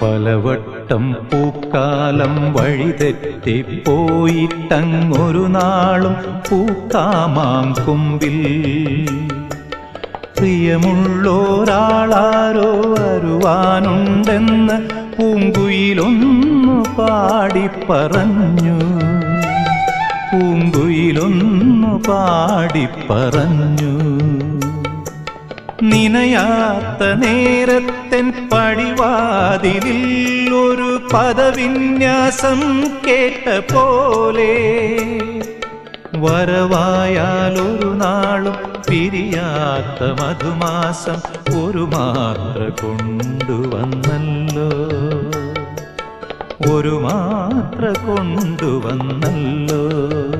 പലവട്ടം പൂക്കാലം വഴിതെറ്റിപ്പോയിട്ടങ്ങൊരു നാളും പൂക്കാമാങ്കൊമ്പിൽ പ്രിയമുള്ളോരാളാരോ വരുവാനുണ്ടെന്ന് പൂങ്കുയിലൊന്നു പാടിപ്പറഞ്ഞു. പൂങ്കുയിലൊന്നു പാടിപ്പറഞ്ഞു. നിനയാത്ത നേരത്തെൻ പടിവാതിലിൽ ഒരു പദവിന്യാസം കേട്ട പോലെ വരവായാലൊരു നാളും പിരിയാത്ത മധുമാസം ഒരു മാത്ര കൊണ്ടുവന്നല്ലോ. ഒരു മാത്ര കൊണ്ടുവന്നല്ലോ.